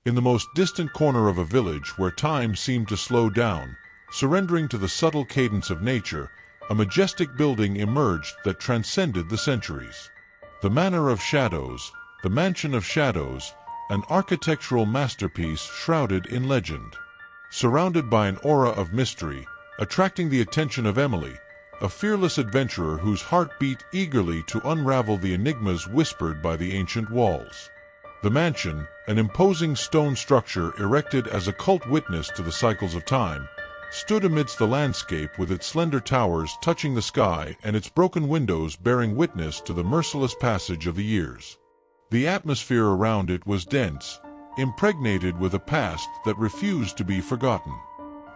In the most distant corner of a village where time seemed to slow down, surrendering to the subtle cadence of nature, a majestic building emerged that transcended the centuries. The Manor of Shadows, the Mansion of Shadows, an architectural masterpiece shrouded in legend. Surrounded by an aura of mystery, attracting the attention of Emily, a fearless adventurer whose heart beat eagerly to unravel the enigmas whispered by the ancient walls. The mansion, an imposing stone structure erected as a cult witness to the cycles of time, stood amidst the landscape with its slender towers touching the sky and its broken windows bearing witness to the merciless passage of the years. The atmosphere around it was dense, impregnated with a past that refused to be forgotten.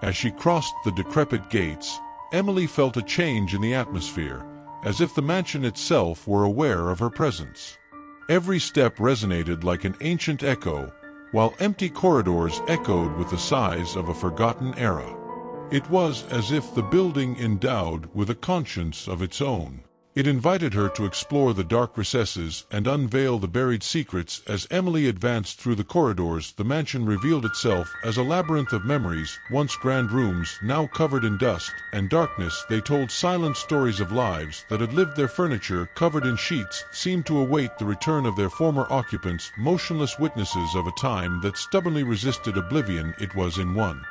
As she crossed the decrepit gates, Emily felt a change in the atmosphere, as if the mansion itself were aware of her presence. Every step resonated like an ancient echo, while empty corridors echoed with the sighs of a forgotten era. It was as if the building endowed with a conscience of its own. It invited her to explore the dark recesses and unveil the buried secrets. As Emily advanced through the corridors, the mansion revealed itself as a labyrinth of memories, once grand rooms, now covered in dust and darkness. They told silent stories of lives that had lived. Their furniture, covered in sheets, seemed to await the return of their former occupants, motionless witnesses of a time that stubbornly resisted oblivion. It was in one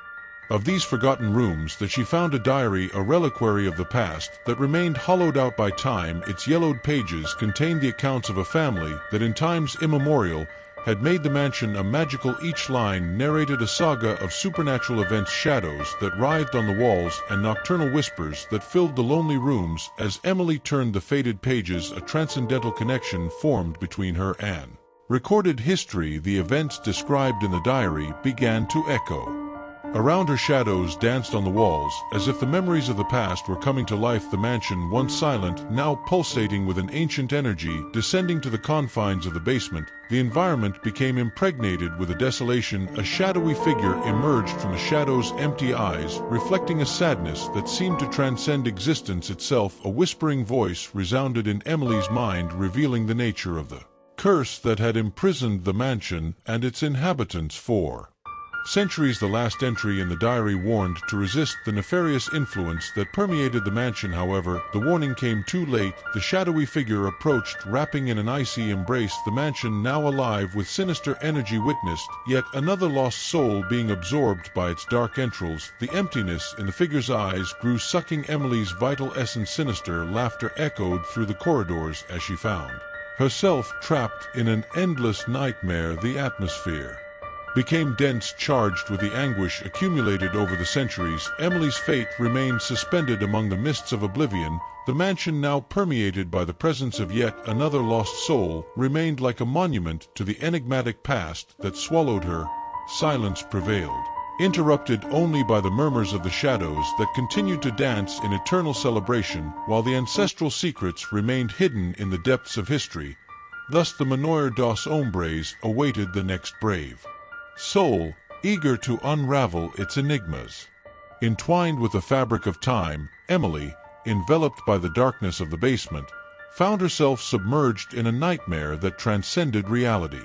of these forgotten rooms that she found a diary, a reliquary of the past that remained hollowed out by time. Its yellowed pages contained the accounts of a family that in times immemorial had made the mansion a magical. Each line narrated a saga of supernatural events, shadows that writhed on the walls and nocturnal whispers that filled the lonely rooms. As Emily turned the faded pages, a transcendental connection formed between her and recorded history. The events described in the diary began to echo. Around her, shadows danced on the walls, as if the memories of the past were coming to life. The mansion, once silent, now pulsating with an ancient energy. Descending to the confines of the basement, the environment became impregnated with a desolation. A shadowy figure emerged from the shadows' empty eyes, reflecting a sadness that seemed to transcend existence itself. A whispering voice resounded in Emily's mind, revealing the nature of the curse that had imprisoned the mansion and its inhabitants for centuries. The last entry in the diary warned to resist the nefarious influence that permeated the mansion. However, the warning came too late. The shadowy figure approached, wrapping in an icy embrace. The mansion, now alive with sinister energy, witnessed yet another lost soul being absorbed by its dark entrails. The emptiness in the figure's eyes grew, sucking Emily's vital essence. Sinister laughter echoed through the corridors as she found herself trapped in an endless nightmare. The atmosphere became dense, charged with the anguish accumulated over the centuries. Emily's fate remained suspended among the mists of oblivion. The mansion, now permeated by the presence of yet another lost soul, remained like a monument to the enigmatic past that swallowed her. Silence prevailed, interrupted only by the murmurs of the shadows that continued to dance in eternal celebration, while the ancestral secrets remained hidden in the depths of history. Thus the Manoir dos Ombres awaited the next brave soul, eager to unravel its enigmas. Entwined with the fabric of time, Emily, enveloped by the darkness of the basement, found herself submerged in a nightmare that transcended reality.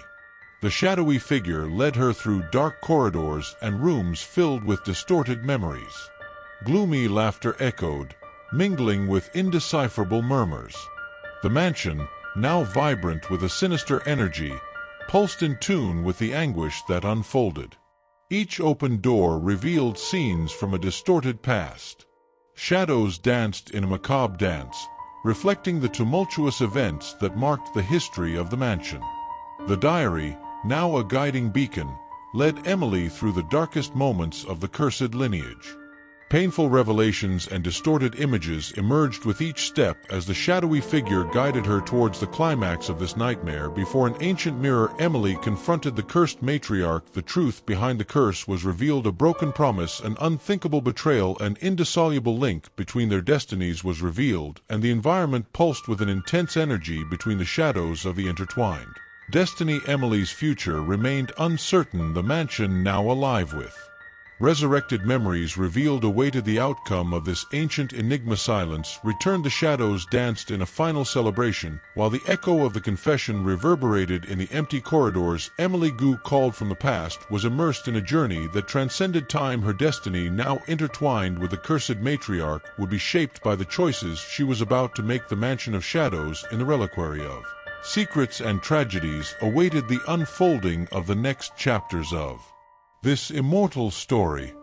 The shadowy figure led her through dark corridors and rooms filled with distorted memories. Gloomy laughter echoed, mingling with indecipherable murmurs. The mansion, now vibrant with a sinister energy, pulsed in tune with the anguish that unfolded. Each open door revealed scenes from a distorted past. Shadows danced in a macabre dance, reflecting the tumultuous events that marked the history of the mansion. The diary, now a guiding beacon, led Emily through the darkest moments of the cursed lineage. Painful revelations and distorted images emerged with each step as the shadowy figure guided her towards the climax of this nightmare. Before an ancient mirror, Emily confronted the cursed matriarch. The truth behind the curse was revealed: a broken promise, an unthinkable betrayal, an indissoluble link between their destinies was revealed, and the environment pulsed with an intense energy between the shadows of the intertwined destiny. Emily's future remained uncertain. The mansion, now alive with Resurrected memories revealed awaited the outcome of this ancient enigma. Silence returned. The shadows danced in a final celebration, while the echo of the confession reverberated in the empty corridors. Emily Gu, called from the past, was immersed in a journey that transcended time. Her destiny, now intertwined with the cursed matriarch, would be shaped by the choices she was about to make. The Mansion of Shadows in the Reliquary of Secrets and Tragedies awaited the unfolding of the next chapters of this immortal story.